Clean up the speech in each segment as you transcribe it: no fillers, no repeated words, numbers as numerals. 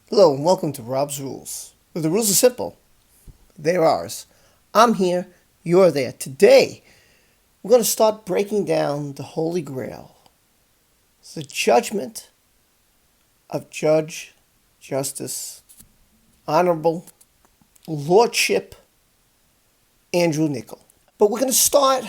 Hello and welcome to Rob's Rules, where the rules are simple. They're ours. I'm here, you're there. Today, we're going to start breaking down the Holy Grail. It's the judgment of Judge, Justice, Honorable, Lordship, Andrew Nicol. But we're going to start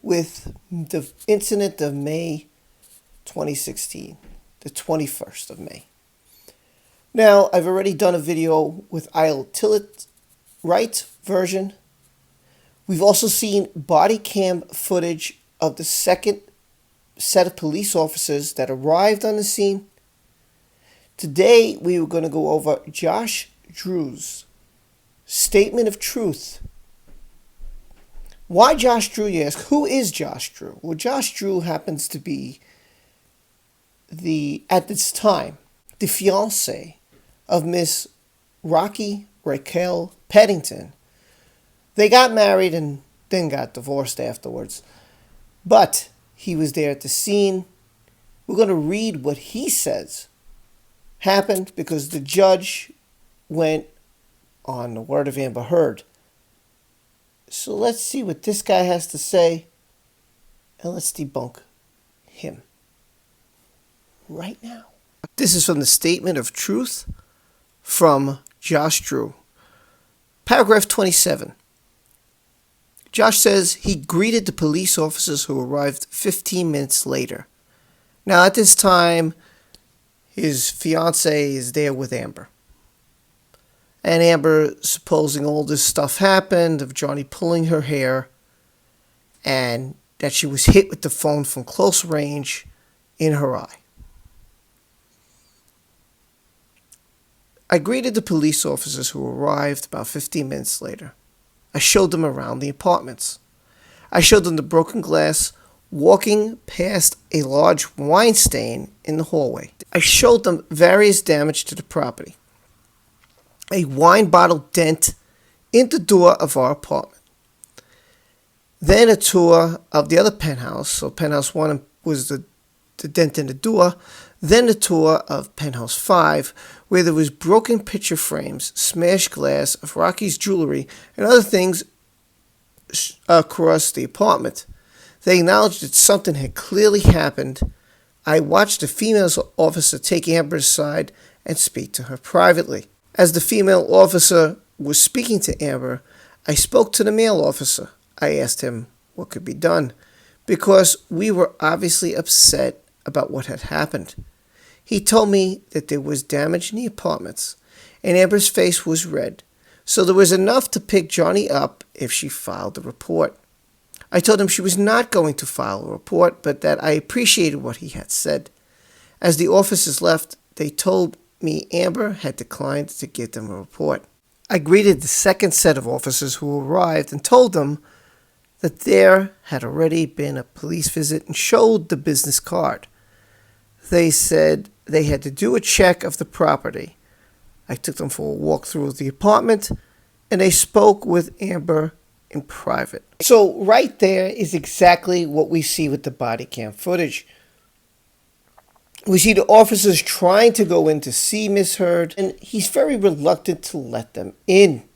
with the incident of May 2016, the 21st of May. Now, I've already done a video with Isle Tillet right version. We've also seen body cam footage of the second set of police officers that arrived on the scene. Today, we were going to go over Josh Drew's statement of truth. Why Josh Drew, you ask? Who is Josh Drew? Well, Josh Drew happens to be at this time, the fiancé of Miss Rocky Raquel Peddington. They got married and then got divorced afterwards. But he was there at the scene. We're going to read what he says happened because the judge went on the word of Amber Heard. So let's see what this guy has to say and let's debunk him right now. This is from the Statement of Truth from Josh Drew. Paragraph 27. Josh says he greeted the police officers who arrived 15 minutes later. Now, at this time, his fiancée is there with Amber. And Amber, supposing all this stuff happened, of Johnny pulling her hair, and that she was hit with the phone from close range in her eye. I greeted the police officers who arrived about 15 minutes later. I showed them around the apartments. I showed them the broken glass walking past a large wine stain in the hallway. I showed them various damage to the property. A wine bottle dent in the door of our apartment. Then a tour of the other penthouse. So penthouse 1 was the dent in the door. Then a tour of penthouse 5, where there was broken picture frames, smashed glass of Rocky's jewelry, and other things across the apartment. They acknowledged that something had clearly happened. I watched the female officer take Amber aside and speak to her privately. As the female officer was speaking to Amber, I spoke to the male officer. I asked him what could be done, because we were obviously upset about what had happened. He told me that there was damage in the apartments, and Amber's face was red, so there was enough to pick Johnny up if she filed the report. I told him she was not going to file a report, but that I appreciated what he had said. As the officers left, they told me Amber had declined to give them a report. I greeted the second set of officers who arrived and told them that there had already been a police visit and showed the business card. They said they had to do a check of the property. I took them for a walk through the apartment, and they spoke with Amber in private. So right there is exactly what we see with the body cam footage. We see the officers trying to go in to see Miss Heard, and he's very reluctant to let them in.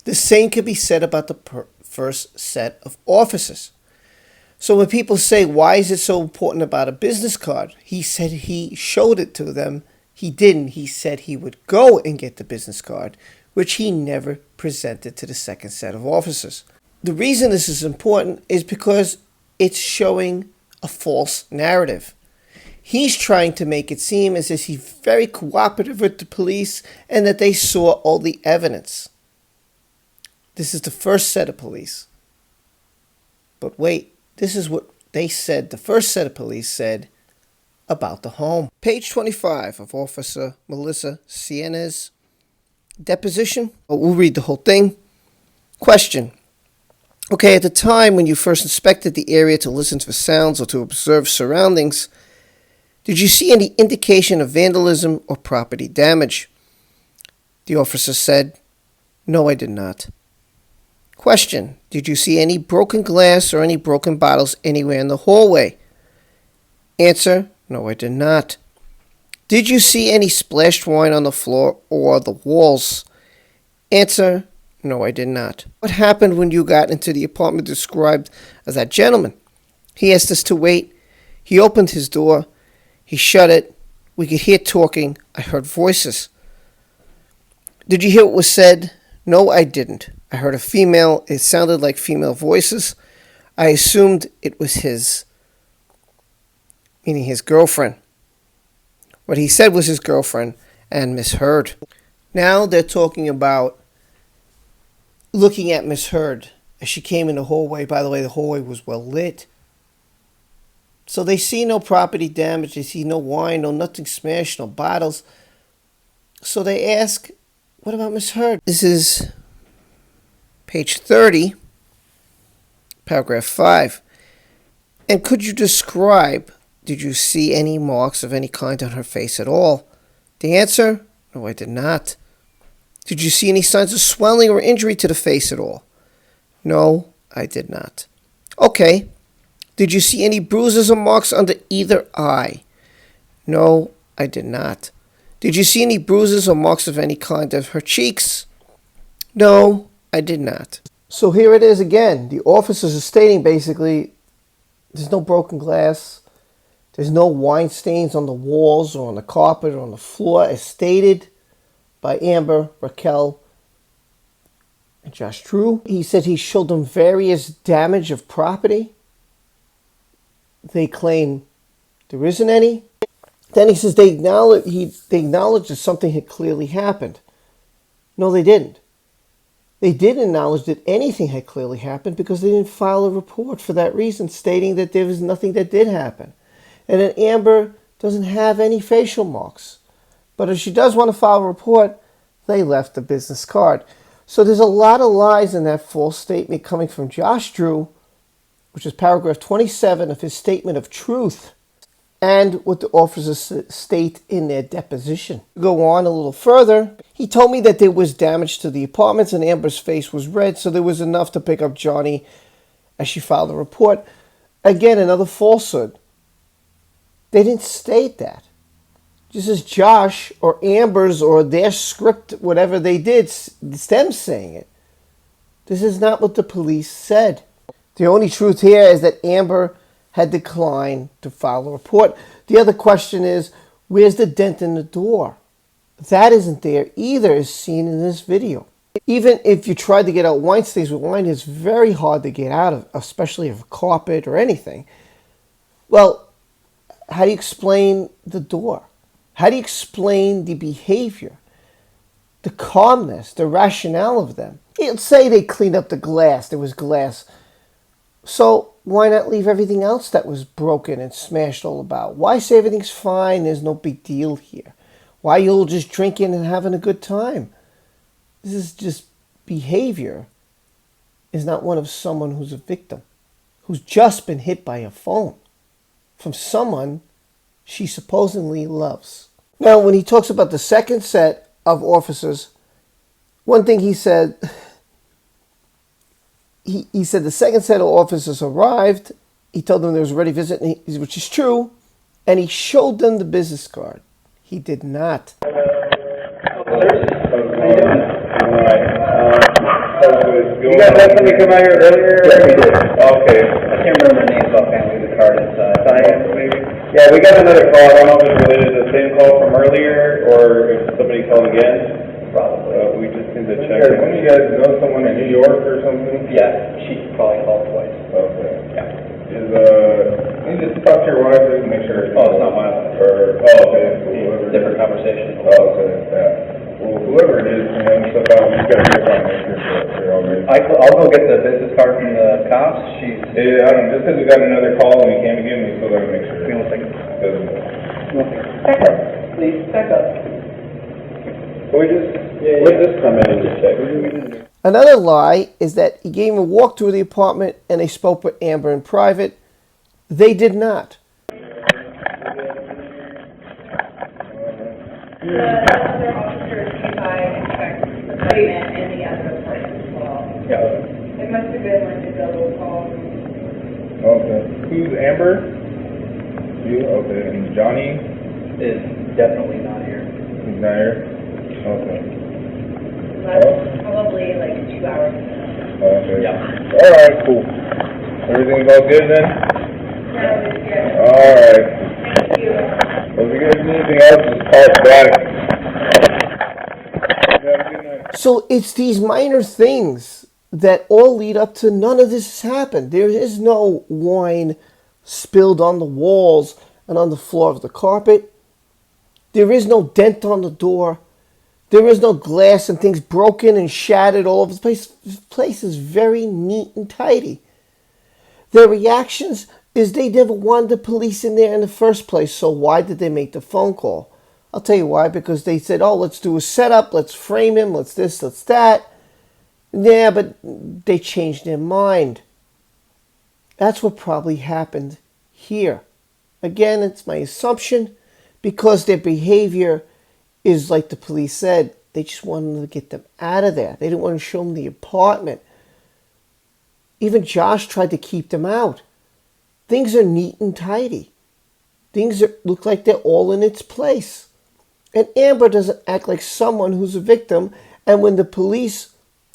The same could be said about the first set of officers. So when people say, why is it so important about a business card? He said he showed it to them. He didn't. He said he would go and get the business card, which he never presented to the second set of officers. The reason this is important is because it's showing a false narrative. He's trying to make it seem as if he's very cooperative with the police and that they saw all the evidence. This is the first set of police. But wait. This is what they said, the first set of police said about the home. Page 25 of Officer Melissa Siena's deposition. We'll read the whole thing. Question. Okay, at the time when you first inspected the area to listen for sounds or to observe surroundings, did you see any indication of vandalism or property damage? The officer said, no, I did not. Question. Did you see any broken glass or any broken bottles anywhere in the hallway? Answer. No, I did not. Did you see any splashed wine on the floor or the walls? Answer, no, I did not. What happened when you got into the apartment described as that gentleman? He asked us to wait. He opened his door. He shut it. We could hear talking. I heard voices. Did you hear what was said? No, I didn't. I heard a female. It sounded like female voices. I assumed it was his, meaning his girlfriend. What he said was his girlfriend and misheard. Now they're talking about looking at Miss Heard as she came in the hallway. By the way, the hallway was well lit. So they see no property damage. They see no wine, no nothing smashed, no bottles. So they ask, what about Miss Heard? This is page 30, paragraph 5. And could you describe, did you see any marks of any kind on her face at all? The answer, no, I did not. Did you see any signs of swelling or injury to the face at all? No, I did not. Okay. Did you see any bruises or marks under either eye? No, I did not. Did you see any bruises or marks of any kind of her cheeks? No, I did not. So here it is again. The officers are stating basically there's no broken glass. There's no wine stains on the walls or on the carpet or on the floor as stated by Amber, Raquel, and Josh Drew. He said he showed them various damage of property. They claim there isn't any. Then he says they acknowledge that something had clearly happened. No, they didn't. They didn't acknowledge that anything had clearly happened because they didn't file a report for that reason, stating that there was nothing that did happen. And that Amber doesn't have any facial marks. But if she does want to file a report, they left the business card. So there's a lot of lies in that false statement coming from Josh Drew, which is paragraph 27 of his statement of truth, and what the officers state in their deposition. To go on a little further, he told me that there was damage to the apartments and Amber's face was red, so there was enough to pick up Johnny as she filed the report. Again, another falsehood. They didn't state that. Just as Josh or Amber's or their script, whatever they did, it's them saying it. This is not what the police said. The only truth here is that Amber had declined to file a report. The other question is, where's the dent in the door? That isn't there either, as seen in this video. Even if you tried to get out wine stains with wine, it's very hard to get out of, especially of a carpet or anything. Well, how do you explain the door? How do you explain the behavior, the calmness, the rationale of them? Let's say they cleaned up the glass. There was glass. So why not leave everything else that was broken and smashed all about? Why say everything's fine, there's no big deal here? Why you all just drinking and having a good time? This is just behavior. Is not one of someone who's a victim, who's just been hit by a phone from someone she supposedly loves. Now, when he talks about the second set of officers, one thing he said, he said the second set of officers arrived. He told them there was a ready visit, which is true, and he showed them the business card. He did not. You guys had somebody come out here earlier? Yeah, we did. Okay. I can't remember the names offhand, leave the card inside. Science, maybe? Yeah, we got another call. I don't know if it's related to the same call from earlier, or if somebody called again. Probably. We just need to check. One of you guys know someone in New York or something? Yeah, she probably called twice. Okay. Yeah. You just talk to your wife and make sure. Oh, it's not my wife. Okay. Whoever. Different conversation. Okay, yeah. Well, whoever it is, stuff out, you gotta get on, make sure they're all good. I'll go get the business card from the cops. Yeah, I don't know, just because we got another call and we came again, we still gotta make sure. Give me 1 second. Back up. Please, back up. We just, we'll just come in and just check. Another lie is that he gave him a walk through the apartment and they spoke with Amber in private. They did not. The other officers came by and checked the statement and the other place as well. Yeah. It must have been like a double call. Okay. Who's Amber? You, okay, and Johnny? Is definitely not here. He's not here? Okay. That's probably like 2 hours. Okay. Yeah. All right, cool. Everything about good then? No, it's good. All right. Thank you. Well, if you guys need anything else, just call us back. Have a good night. So it's these minor things that all lead up to none of this has happened. There is no wine spilled on the walls and on the floor of the carpet. There is no dent on the door. There is no glass and things broken and shattered all over the place. This place is very neat and tidy. Their reactions is they never wanted the police in there in the first place. So why did they make the phone call? I'll tell you why. Because they said, oh, let's do a setup. Let's frame him. Let's this, let's that. Yeah, but they changed their mind. That's what probably happened here. Again, it's my assumption because their behavior is like the police said. They just wanted to get them out of there. They didn't want to show them the apartment. Even Josh tried to keep them out. Things are neat and tidy. Look like they're all in its place. And Amber doesn't act like someone who's a victim. And when the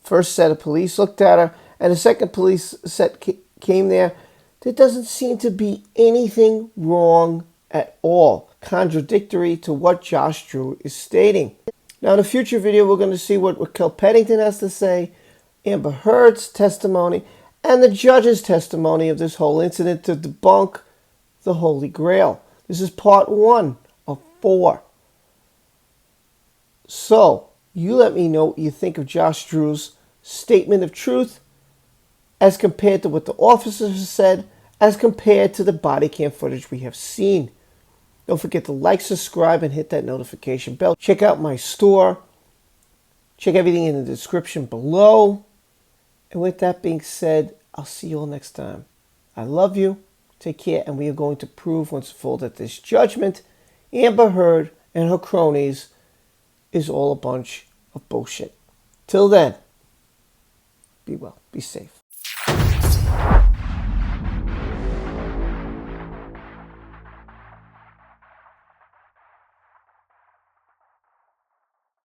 first set of police looked at her and the second police set came there doesn't seem to be anything wrong at all, contradictory to what Josh Drew is stating. Now in a future video, we're going to see what Raquel Pennington has to say, Amber Heard's testimony, and the judge's testimony of this whole incident to debunk the Holy Grail. This is part 1 of 4. So, you let me know what you think of Josh Drew's statement of truth as compared to what the officers said, as compared to the body cam footage we have seen. Don't forget to like, subscribe, and hit that notification bell. Check out my store. Check everything in the description below. And with that being said, I'll see you all next time. I love you. Take care. And we are going to prove once and for all that this judgment, Amber Heard and her cronies, is all a bunch of bullshit. Till then, be well. Be safe.